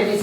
ABC,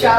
4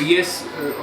BS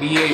BA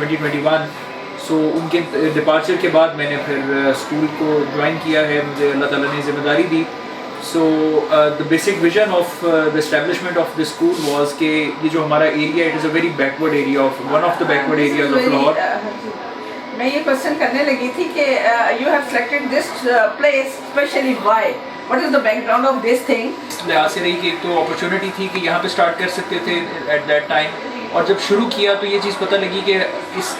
2021 سو ان کے departure کے بعد میں نے پھر اسکول کو جوائن کیا ہے, مجھے اللہ تعالیٰ نے ذمہ داری دی. So the basic vision of the establishment of this school was کہ یہ جو ہمارا area, it is a very backward area of one of the backward areas of Lahore. میں یہ کوشچن کرنے لگی تھی کہ you have selected this place especially why, what is the background of this thing? لحاظ سے رہی کہ ایک تو اپرچونیٹی تھی کہ یہاں پہ اسٹارٹ کر سکتے تھے ایٹ دیٹ ٹائم, اور جب شروع کیا تو یہ چیز پتہ لگی کہ اس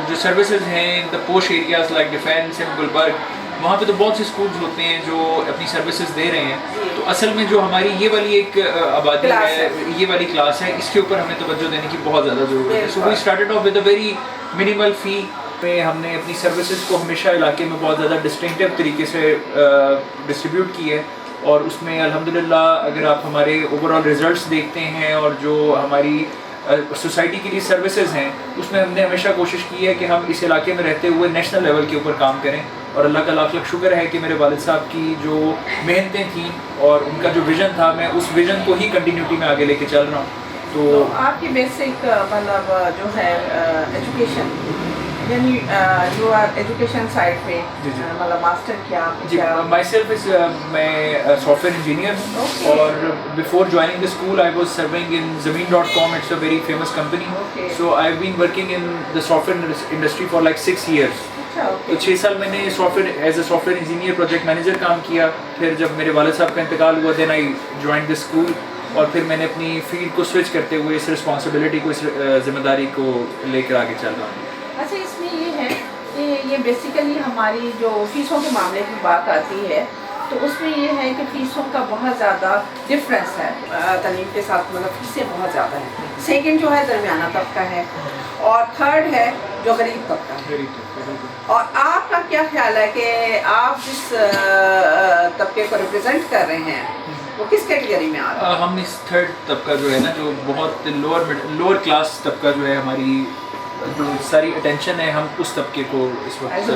جو سروسز ہیں دا پوش areas like defence and Gulberg, وہاں پہ تو بہت سے اسکولز ہوتے ہیں جو اپنی سروسز دے رہے ہیں. تو اصل میں جو ہماری یہ والی ایک آبادی ہے, یہ والی کلاس ہے, اس کے اوپر ہمیں توجہ دینے کی بہت زیادہ ضرورت ہے. So we started off with a very minimal fee پہ ہم نے اپنی سروسز کو ہمیشہ علاقے میں بہت زیادہ ڈسٹنکٹیو طریقے سے ڈسٹریبیوٹ کی ہے. اور اس میں الحمدللہ اگر آپ ہمارے اوور آل ریزلٹس دیکھتے ہیں اور جو ہماری سوسائٹی کے لیے سروسز ہیں, اس میں ہم نے ہمیشہ کوشش کی ہے کہ ہم اس علاقے میں رہتے ہوئے نیشنل لیول کے اوپر کام کریں. اور اللہ کا لاکھ لاکھ شکر ہے کہ میرے والد صاحب کی جو محنتیں تھیں اور ان کا جو ویژن تھا, میں اس ویژن کو ہی کنٹینیوٹی میں آگے لے کے چل رہا ہوں. تو آپ کی بیسک مطلب جو ہے ایجوکیشن, یعنی یو آر ایجوکیشن سائڈ پہ مطلب ماسٹر کیا؟ جی, مائی سیلف از میں سافٹ ویئر انجینئر ہوں, اور before joining the school I was serving in زمین.com, it's a very famous company. So I have been working in the software industry for like 6 years. تو 6 سال میں نے software as a software engineer project manager کام کیا. پھر جب میرے والد صاحب کا انتقال ہوا, دین آئی جوائن دا اسکول, اور پھر میں نے اپنی فیلڈ کو سوئچ کرتے ہوئے اس رسپانسبلٹی کو, اس ذمہ داری کو لے کر آگے چل رہا ہوں. اچھا, اس میں یہ ہے کہ یہ بیسیکلی ہماری جو فیسوں کے معاملے کی بات آتی ہے, تو اس میں یہ ہے کہ فیسوں کا بہت زیادہ ڈفرینس ہے تعلیم کے ساتھ, مطلب فیسیں بہت زیادہ ہیں. سیکنڈ جو ہے درمیانہ طبقہ ہے, اور تھرڈ ہے جو غریب طبقہ ہے. اور آپ کا کیا خیال ہے کہ آپ جس طبقے کو ریپرزینٹ کر رہے ہیں وہ کس کیٹیگری میں آ رہا ہے؟ ہم اس تھرڈ طبقہ جو ہے نا, جو بہت لوور کلاس طبقہ جو ہے, ہماری جو ساری اٹینشن ہے ہم اس طبقے کو اس وقت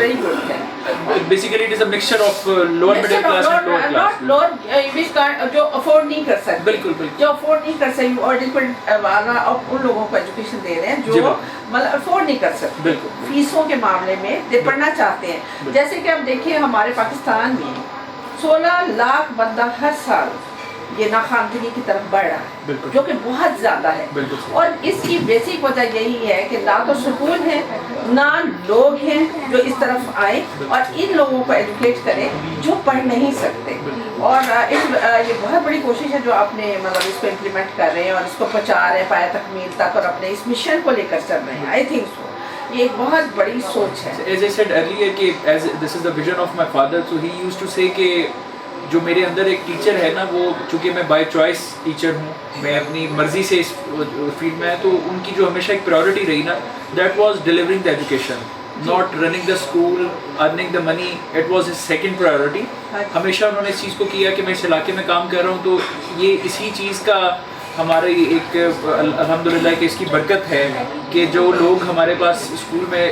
basically it is a mixture of lower middle class and lower class, جو افورڈ نہیں کر سکتے. بالکل بالکل, جو افورڈ نہیں کر سکتے, اور ان لوگوں کو ایجوکیشن دے رہے ہیں جو مطلب افورڈ نہیں کر سکتے. بالکل, فیسوں کے معاملے میں پڑھنا چاہتے ہیں. جیسے کہ آپ دیکھیے ہمارے پاکستان میں 16 لاکھ بندہ ہر سال یہ ناخواندگی کی طرف بڑھ رہا ہے, جو کہ بہت زیادہ ہے. اور اس کی بیسک وجہ یہی ہے کہ نہ تو سکول ہے, نہ لوگ ہیں جو اس طرف آئیں اور ان لوگوں کو ایجوکیٹ کریں جو پڑھ نہیں سکتے. اور یہ بہت بڑی کوشش ہے جو آپ نے مطلب اس کو امپلیمنٹ کر رہے ہیں اور اس کو پہنچا رہے ہیں پایہ تکمیل تک, اور اپنے اس مشن کو لے کر چل رہے ہیں. آئی تھنک سو یہ ایک بہت بڑی سوچ ہے. As I said earlier کہ this is the vision of my father, so he used to say کہ جو میرے اندر ایک ٹیچر ہے نا, وہ چونکہ میں بائی چوائس ٹیچر ہوں, میں اپنی مرضی سے اس فیلڈ میں, تو ان کی جو ہمیشہ ایک پرائیورٹی رہی نا, that was delivering the education, not running the school, earning the money. It was his second priority. ہمیشہ انہوں نے اس چیز کو کیا کہ میں اس علاقے میں کام کر رہا ہوں, تو یہ اسی چیز کا ہمارے ایک الحمدللہ کہ اس کی برکت ہے کہ جو لوگ ہمارے پاس اسکول میں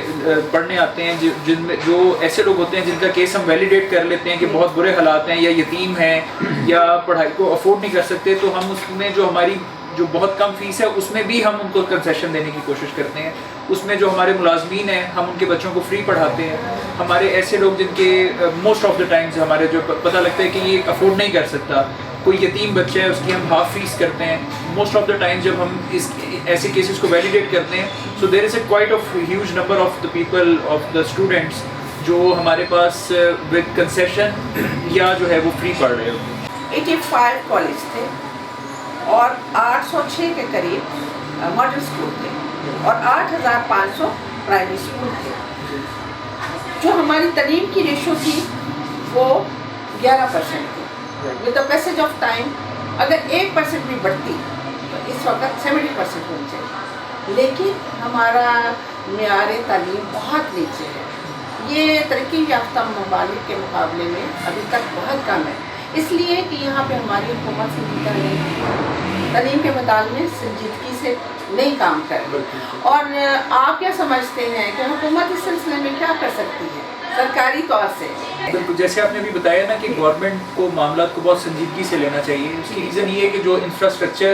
پڑھنے آتے ہیں, جن میں جو ایسے لوگ ہوتے ہیں جن کا کیس ہم ویلیڈیٹ کر لیتے ہیں کہ بہت برے حالات ہیں, یا یتیم ہیں, یا پڑھائی کو افورڈ نہیں کر سکتے, تو ہم اس میں جو ہماری جو بہت کم فیس ہے اس میں بھی ہم ان کو کنسیشن دینے کی کوشش کرتے ہیں. اس میں جو ہمارے ملازمین ہیں ہم ان کے بچوں کو فری پڑھاتے ہیں. ہمارے ایسے لوگ جن کے موسٹ آف دا ٹائمز ہمارے جو پتہ لگتا ہے کہ یہ افورڈ نہیں کر سکتا, کوئی یتیم بچہ ہے اس کی ہم ہاف فیس کرتے ہیں. موسٹ آف دا ٹائم جب ہم اس ایسے کیسز کو ویلیڈیٹ کرتے ہیں, so there is a quite of huge number of the people of the students جو ہمارے پاس ود کنسیشن یا جو ہے وہ فری پڑھ رہے ہوتے ہیں. 85 کالج تھے اور 806 کے قریب ماڈل اسکول تھے, اور 8500 پرائمری اسکول تھے. جو ہماری تعلیم کی ریشو تھی وہ 11% تھی. With the passage of time اگر 1% بھی بڑھتی تو اس وقت 70% ہونی چاہیے. لیکن ہمارا معیار تعلیم بہت نیچے ہے. یہ ترقی یافتہ ممالک کے مقابلے میں ابھی تک بہت کم ہے, اس لیے کہ یہاں پہ ہماری حکومت سنجیدہ نہیں, تعلیم کے مطالبے سنجیدگی سے نہیں کام کرے. اور آپ کیا سمجھتے ہیں کہ حکومت اس سلسلے میں کیا کر سکتی ہے سرکاری طور سے؟ بالکل, جیسے آپ نے بھی بتایا نا کہ گورنمنٹ کو معاملات کو بہت سنجیدگی سے لینا چاہیے. اس کی ریزن یہ ہے کہ جو انفراسٹرکچر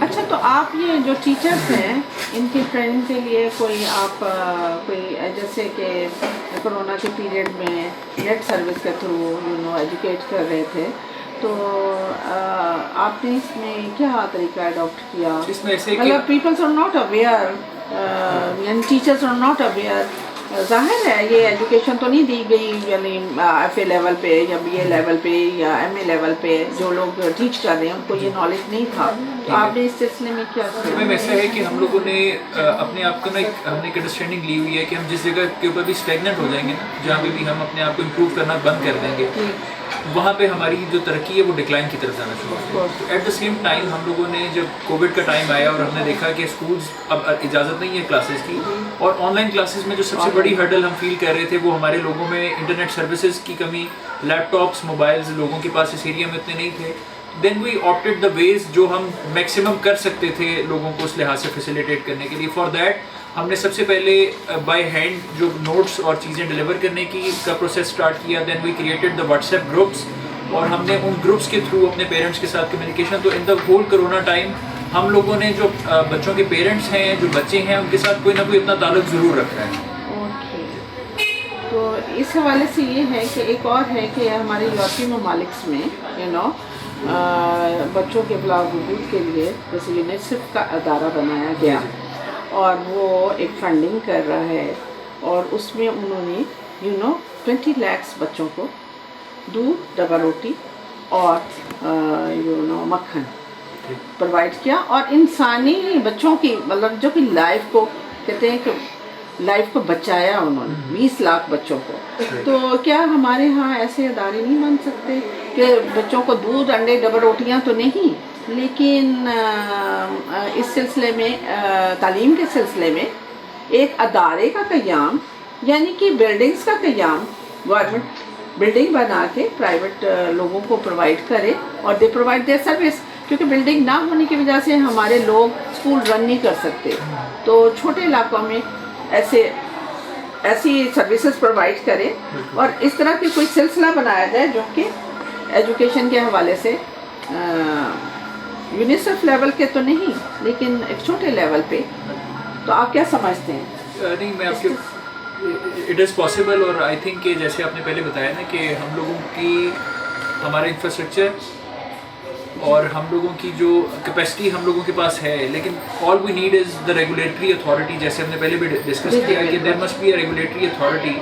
اچھا تو آپ یہ جو ٹیچرس ہیں ان کی ٹریننگ کے لیے کوئی آپ کوئی جیسے کہ کرونا کے پیریڈ میں نیٹ سروس کے تھرو ایجوکیٹ کر رہے تھے تو آپ نے اس میں کیا طریقہ اڈاپٹ کیا؟ اس میں ایسے مطلب پیپلس آر ناٹ اویئر یعنی ٹیچرس آر ناٹ اویئر. ظاہر ہے یہ ایجوکیشن تو نہیں دی گئی یعنی ایف اے لیول پہ یا بی اے لیول پہ یا ایم اے لیول پہ جو لوگ ٹیچ کر رہے ہیں ان کو یہ نالج نہیں تھا. تو آپ نے اس سلسلے میں کیا کیا؟ میم ایسا ہے کہ ہم لوگوں نے اپنے آپ کو نا ہم نے ایک انڈرسٹینڈنگ لی ہوئی ہے کہ ہم جس جگہ کے اوپر بھی اسٹیگننٹ ہو جائیں گے نا جہاں پہ بھی ہم اپنے آپ کو امپروو کرنا بند کر دیں گے وہاں پہ ہماری جو ترقی ہے وہ ڈکلائن کی طرف جانا شروع ہو گئی. ایٹ دا سیم ٹائم ہم لوگوں نے جب کووڈ کا ٹائم آیا اور ہم نے دیکھا کہ اسکولز اب اجازت نہیں ہے کلاسز کی اور آن لائن کلاسز میں جو سب سے بڑی ہرڈل ہم فیل کر رہے تھے وہ ہمارے لوگوں میں انٹرنیٹ سروسز کی کمی, لیپ ٹاپس موبائلز لوگوں کے پاس اس ایریا میں اتنے نہیں تھے. دین وی آپٹیڈ دا ویز جو ہم میکسیمم کر سکتے تھے لوگوں کو اس لحاظ سے فیسیلیٹیٹ کرنے کے لیے. فار دیٹ ہم نے سب سے پہلے بائی ہینڈ جو نوٹس اور چیزیں ڈلیور کرنے کی کا پروسیس اسٹارٹ کیا. Then we created the WhatsApp groups اور ہم نے ان گروپس کے تھرو اپنے پیرنٹس کے ساتھ کمیونیکیشن. تو in the whole corona time ہم لوگوں نے جو بچوں کے پیرنٹس ہیں جو بچے ہیں ان کے ساتھ کوئی نہ کوئی اپنا تعلق ضرور رکھا ہے. تو اس حوالے سے یہ ہے کہ ایک اور ہے کہ ہمارے یورپی ممالک میں بچوں کے فلاح و بہبود کے لیے جیسے یونیسیف کا ادارہ بنایا گیا اور وہ ایک فنڈنگ کر رہا ہے اور اس میں انہوں نے 20 lakhs بچوں کو دودھ, ڈبل روٹی اور مکھن پرووائڈ کیا اور انسانی بچوں کی مطلب جو کہ لائف کو کہتے ہیں کہ لائف کو بچایا انہوں نے 20 لاکھ بچوں کو. تو کیا ہمارے ہاں ایسے ادارے نہیں بن سکتے کہ بچوں کو دودھ, انڈے, ڈبل روٹیاں تو نہیں لیکن اس سلسلے میں تعلیم کے سلسلے میں ایک ادارے کا قیام یعنی کہ بلڈنگز کا قیام گورنمنٹ بلڈنگ بنا کے پرائیویٹ لوگوں کو پرووائڈ کرے اور دے پرووائڈ دیئر سروس. کیونکہ بلڈنگ نہ ہونے کی وجہ سے ہمارے لوگ اسکول رن نہیں کر سکتے. تو چھوٹے علاقوں میں ایسی سروسز پرووائڈ کرے اور اس طرح کی کوئی سلسلہ بنایا جائے جو کہ ایجوکیشن کے حوالے سے یونیسیف لیول کے تو نہیں لیکن ایک چھوٹے لیول پہ. تو آپ کیا سمجھتے ہیں؟ نہیں میں آپ کے اٹ از پاسبل اور آئی تھنک کہ جیسے آپ نے پہلے بتایا نا کہ ہم لوگوں کی ہمارا انفراسٹرکچر اور ہم لوگوں کی جو کیپیسٹی ہم لوگوں کے پاس ہے لیکن all we need is the regulatory authority. جیسے ہم نے پہلے بھی ڈسکس کیا کہ there must be a regulatory authority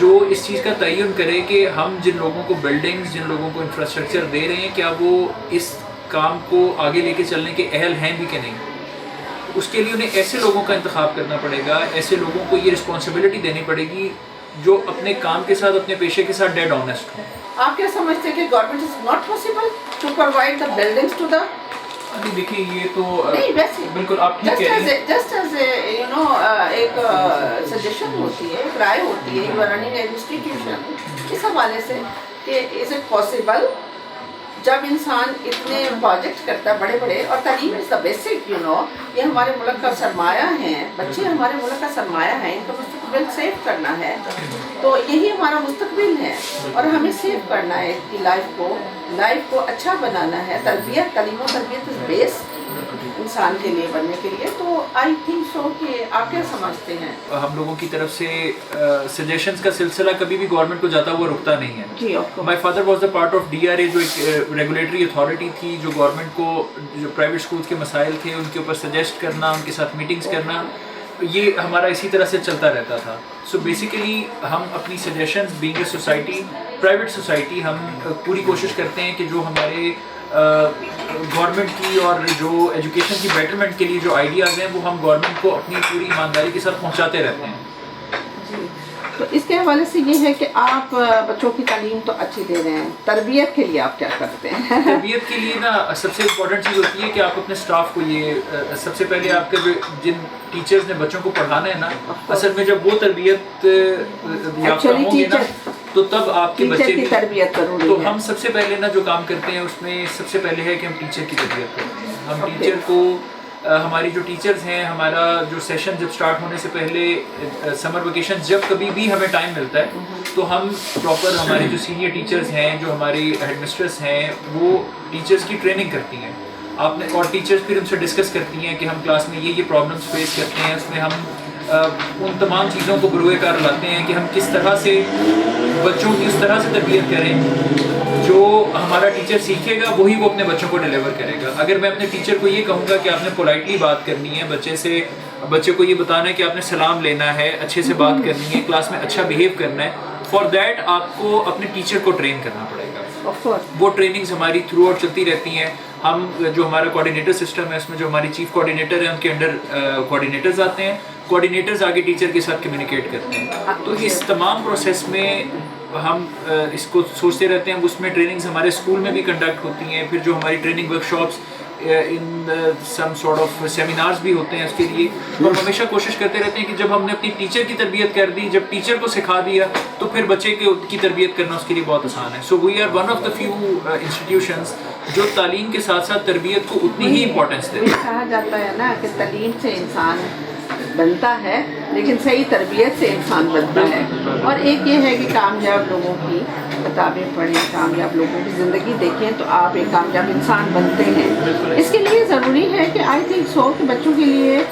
جو اس چیز کا تعین کرے کہ ہم جن لوگوں کو بلڈنگز جن لوگوں کو انفراسٹرکچر دے رہے ہیں کیا وہ اس کام کو آگے لے کے چلنے کے اہل ہیں بھی کہ نہیں. اس کے لیے انہیں ایسے لوگوں کا انتخاب کرنا پڑے گا, ایسے لوگوں کو یہ رسپانسبلٹی دینی پڑے گی جو اپنے کام کے ساتھ اپنے پیشے کے ساتھ ڈیڈ آنیسٹ ہوں. آپ کیا سمجھتے ہیں کہ government is not possible to provide the buildings to the دیکھیے یہ تو نہیں ویسے بالکل آپ ٹھیک کہہ رہے ہیں. جسٹ ایز ایک سجیشن ہوتی ہے, ایک رائے ہوتی ہے, you are running an institution اس حوالے سے کہ از اٹ پاسبل جب انسان اتنے پروجیکٹ کرتا ہے بڑے بڑے اور تعلیم از دا بیسک یہ ہمارے ملک کا سرمایہ ہیں, بچے ہمارے ملک کا سرمایہ ہیں, ان کا مستقبل سیو کرنا ہے. تو یہی ہمارا مستقبل ہے اور ہمیں سیو کرنا ہے اس کی لائف کو اچھا بنانا ہے. تربیت تعلیم و تربیت از بیس انسان کے لیے بننے کے لیے. تو آئی تھنک سو کہ آپ کیا سمجھتے ہیں؟ ہم لوگوں کی طرف سے سجیشنز کا سلسلہ کبھی بھی گورنمنٹ کو جاتا ہوا رکتا نہیں ہے. جی my father was the part of DRA جو ایک ریگولیٹری اتھارٹی تھی جو گورنمنٹ کو جو پرائیویٹ اسکولس کے مسائل تھے ان کے اوپر سجیسٹ کرنا, ان کے ساتھ میٹنگس کرنا, یہ ہمارا اسی طرح سے چلتا رہتا تھا. سو بیسیکلی ہم اپنی suggestions being a society private society ہم پوری کوشش کرتے ہیں کہ جو ہمارے گورنمنٹ کی اور جو ایجوکیشن کی بیٹرمنٹ کے لیے جو آئیڈیاز ہیں وہ ہم گورنمنٹ کو اپنی پوری ایمانداری کے ساتھ پہنچاتے رہتے ہیں. تو اس کے حوالے سے یہ ہے کہ آپ بچوں کی تعلیم تو اچھی دے رہے ہیں, تربیت کے لیے آپ کیا کرتے ہیں؟ تربیت کے لیے نا سب سے امپورٹنٹ چیز ہوتی ہے کہ آپ اپنے اسٹاف کو یہ سب سے پہلے آپ کے جو جن ٹیچرز نے بچوں کو پڑھانا ہے نا اصل میں جب وہ تربیت یافتہ ہوں گے نا تو تب آپ کے بچے کی تربیت ضروری ہے. تو ہم سب سے پہلے نا جو کام کرتے ہیں اس میں سب سے پہلے ہے کہ ہم ٹیچر کی تربیت کرتے ہیں. ہم ٹیچر کو ہماری جو ٹیچرز ہیں ہمارا جو سیشن جب سٹارٹ ہونے سے پہلے سمر ویکیشن جب کبھی بھی ہمیں ٹائم ملتا ہے تو ہم پراپر ہمارے جو سینئر ٹیچرز ہیں جو ہماری ہیڈ مسٹریس ہیں وہ ٹیچرز کی ٹریننگ کرتی ہیں. آپ نے اور ٹیچرس پھر ان سے ڈسکس کرتی ہیں کہ ہم کلاس میں یہ پرابلمس فیس کرتے ہیں, اس میں ہم ان تمام چیزوں کو بروئے کار لاتے ہیں کہ ہم کس طرح سے بچوں کی اس طرح سے تربیت کریں جو ہمارا ٹیچر سیکھے گا وہی وہ اپنے بچوں کو ڈیلیور کرے گا. اگر میں اپنے ٹیچر کو یہ کہوں گا کہ آپ نے پولائٹلی بات کرنی ہے بچے سے, بچے کو یہ بتانا ہے کہ آپ نے سلام لینا ہے, اچھے سے بات کرنی ہے, کلاس میں اچھا بیہیو کرنا ہے, فار دیٹ آپ کو اپنے ٹیچر کو ٹرین کرنا پڑے گا. وہ ٹریننگز ہماری تھرو آؤٹ چلتی رہتی ہیں. ہم جو ہمارا کوآرڈینیٹر سسٹم ہے اس میں جو ہماری چیف کوآرڈینیٹر ہیں ان کے انڈر کوآرڈینیٹرز آتے ہیں, کوآرڈینیٹرز آگے ٹیچر کے ساتھ کمیونیکیٹ کرتے ہیں. تو اس تمام پروسیس میں ہم اس کو سوچتے رہتے ہیں. اس میں ٹریننگز ہمارے اسکول میں بھی کنڈکٹ ہوتی ہیں, پھر جو ہماری training work shops in some sort of seminars بھی ہوتے ہیں اس کے لیے. ہم ہمیشہ کوشش کرتے رہتے ہیں کہ جب ہم نے اپنی ٹیچر کی تربیت کر دی, جب ٹیچر کو سکھا دیا تو پھر بچے کی تربیت کرنا اس کے لیے بہت آسان ہے. So we are one of the few institutions جو تعلیم کے ساتھ ساتھ تربیت کو اتنی ہی امپورٹنس دیتے ہیں. کہا جاتا ہے نا کہ تعلیم سے انسان بنتا ہے لیکن صحیح تربیت سے انسان بنتا ہے. اور ایک یہ ہے کہ کامیاب لوگوں کی کتابیں پڑھیں, کامیاب لوگوں کی زندگی دیکھیں تو آپ ایک کامیاب انسان بنتے ہیں. اس کے لیے ضروری ہے کہ آئی تھنک سو کہ بچوں کے لیے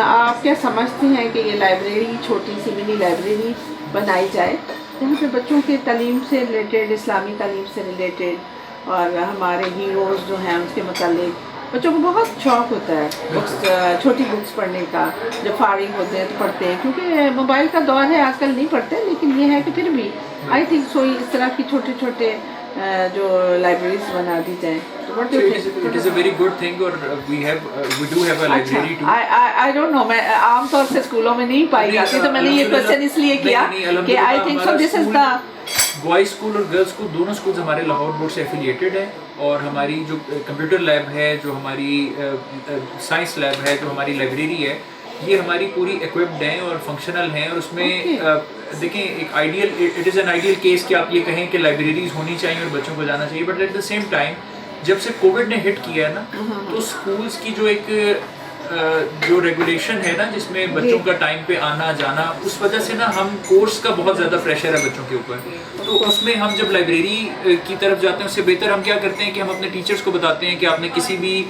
آپ کیا سمجھتے ہیں کہ یہ لائبریری, چھوٹی سی منی لائبریری بنائی جائے جہاں پہ بچوں کے تعلیم سے ریلیٹڈ, اسلامی تعلیم سے ریلیٹڈ اور ہمارے ہیروز جو ہیں اس کے متعلق بچوں کو بہت شوق ہوتا ہے بکس, چھوٹی بکس پڑھنے کا. جب فارغ ہوتے ہیں تو پڑھتے ہیں کیونکہ موبائل کا دور ہے, آج کل نہیں پڑھتے, لیکن یہ ہے کہ پھر بھی آئی تھنک سو اس طرح کی چھوٹے چھوٹے جو لائبریریز بنا دی جائیں. It is a very good thing اور we do have a library too. I don't know, میں عام طور سے اسکولوں میں نہیں پائی جاتی, تو میں نے یہ کوشچن اس لیے کیا کہ I think so this is the boys school اور گرلس اسکول دونوں اسکولز ہمارے لاہور بورڈ سے ایفیلیٹڈ ہیں. اور ہماری جو کمپیوٹر لیب ہے, جو ہماری سائنس لیب ہے, جو ہماری لائبریری ہے, یہ ہماری پوری ایکوپڈ ہیں اور فنکشنل ہیں. اور اس میں دیکھیں ایک ideal, it is an ideal case کہ آپ یہ کہیں کہ لائبریریز ہونی چاہیے اور بچوں کو جانا چاہیے. But at the same time جب سے کووڈ نے ہٹ کیا ہے نا, تو اسکولس کی جو ایک جو ریگولیشن ہے نا جس میں بچوں کا ٹائم پہ آنا جانا, اس وجہ سے نا ہم کورس کا بہت زیادہ پریشر ہے بچوں کے اوپر. تو اس میں ہم جب لائبریری کی طرف جاتے ہیں اس سے بہتر ہم کیا کرتے ہیں کہ ہم اپنے ٹیچرس کو بتاتے ہیں کہ آپ نے کسی بھی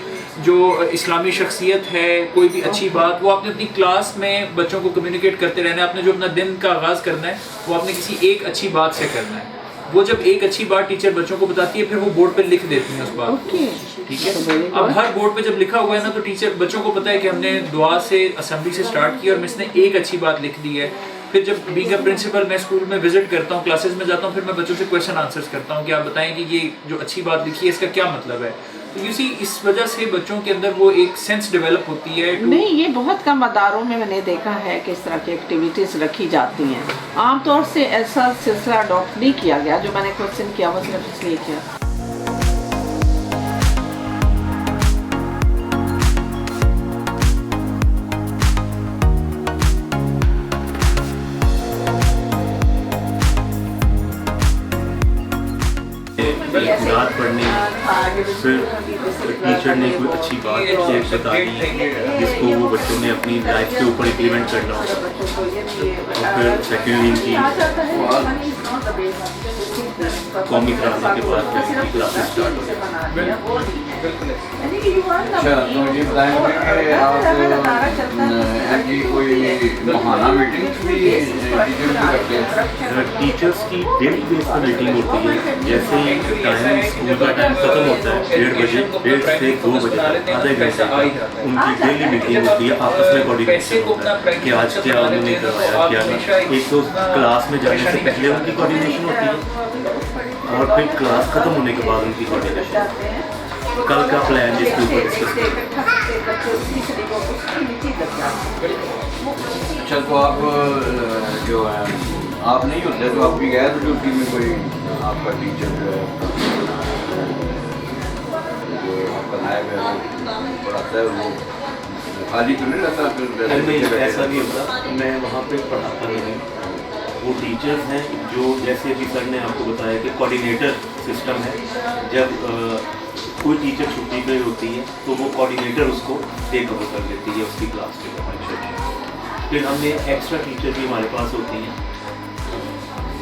جو اسلامی شخصیت ہے, کوئی بھی اچھی بات, وہ آپ نے اپنی کلاس میں بچوں کو کمیونیکیٹ کرتے رہنا ہے. آپ نے جو اپنا دن کا آغاز کرنا ہے وہ آپ نے کسی ایک اچھی بات سے کرنا ہے. وہ جب ایک اچھی بات ٹیچر بچوں کو بتاتی ہے پھر وہ بورڈ پہ لکھ دیتی ہیں اس بات کو, ٹھیک ہے. اب ہر بورڈ پہ جب لکھا ہوا ہے نا تو ٹیچر بچوں کو پتہ ہے کہ ہم نے دعا سے اسمبلی سے اسٹارٹ کیا اور مس نے ایک اچھی بات لکھ دی ہے. پھر جب بینگ اے پرنسپل میں اسکول میں وزٹ کرتا ہوں, کلاسز میں جاتا ہوں, پھر میں بچوں سے کویشچن آنسرس کرتا ہوں کہ آپ بتائیں کہ یہ جو اچھی بات لکھی ہے اس کا کیا مطلب ہے. تو یو سی اس وجہ سے بچوں کے اندر وہ ایک سینس ڈیولپ ہوتی ہے. نہیں, یہ بہت کم اداروں میں نے دیکھا ہے کہ اس طرح کی ایکٹیویٹیز رکھی جاتی ہیں. عام طور سے ایسا سلسلہ اڈاپٹ نہیں کیا گیا. جو میں نے کوشچن کیا وہ صرف اس لیے کیا. یاد پڑھنے, پھر ٹیچر نے کوئی اچھی بات بتا دی جس کو وہ بچوں نے اپنی لائف کے اوپر امپلیمنٹ کرنا ہو. اور پھر سیکنڈلی ان کی قومی ترانے کے بعد کلاسز اسٹارٹ ہو گئی. اچھا, تو یہ بتائیں گے کہ آپ کی کوئی ماہانہ میٹنگس بھی ٹیچرس کی کرتے ہیں؟ ٹیچرس کی ڈیلی بیس پر میٹنگ ہوتی ہے. جیسے ہی ٹائم اسکول کا ٹائم ختم ہوتا ہے 1:30 بجے, 1:30 سے 2 بجے تک آدھے گھنٹے ان کی ڈیلی میٹنگ ہوتی ہے. آپس میں کوآرڈینیشن ہوتا ہے کہ آج کیا انہوں نے کروایا کیا نہیں. ایک تو کلاس میں جانے سے پہلے ان کی کوآرڈینیشن ہوتی ہے اور پھر کلاس ختم ہونے کے بعد ان کی کوآرڈینیشن, کل کا پلان جس کے اوپر ڈسکس کرتے ہیں. اچھا, تو آپ جو ہے آپ نہیں ہوتے تو آپ کی غیر ڈیوٹی میں کوئی آپ کا ٹیچر جو ہے جو آپ کا نائب ہے وہ پڑھاتا ہے, وہ خالی تو نہیں رہتا؟ نہیں, ایسا نہیں ہوتا. میں وہاں پہ پڑھاتا نہیں. وہ ٹیچرز ہیں جو, جیسے ابھی سر نے آپ کو بتایا کہ کوآرڈینیٹر سسٹم ہے. جب کوئی ٹیچر چھٹی پہ ہوتی ہے تو وہ کوآرڈینیٹر اس کو ٹیک اوور کر لیتی ہے اس کی کلاس کے لیے. پھر ہم نے ایکسٹرا ٹیچر بھی ہمارے پاس ہوتی ہیں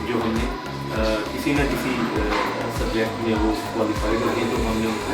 جو ہم نے کسی نہ کسی سبجیکٹ میں وہ کوالیفائڈ ہوتی ہیں, تو ہم نے ان کو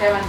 7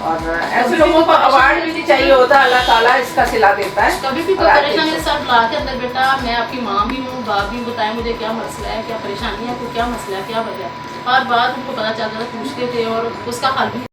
اور ایسے لوگوں کو اوارڈ بھی نہیں چاہیے ہوتا, اللہ تعالیٰ اس کا صلہ دیتا ہے. کبھی بھی کوئی پریشانی سب لا کے اندر, بیٹا میں آپ کی ماں بھی ہوں, باپ بھی, بتائیں مجھے کیا مسئلہ ہے, کیا پریشانی ہے, تو کیا مسئلہ ہے, کیا وجہ ہے, ہر بات ان کو پتہ چلتا تھا, پوچھتے تھے اور اس کا حل بھی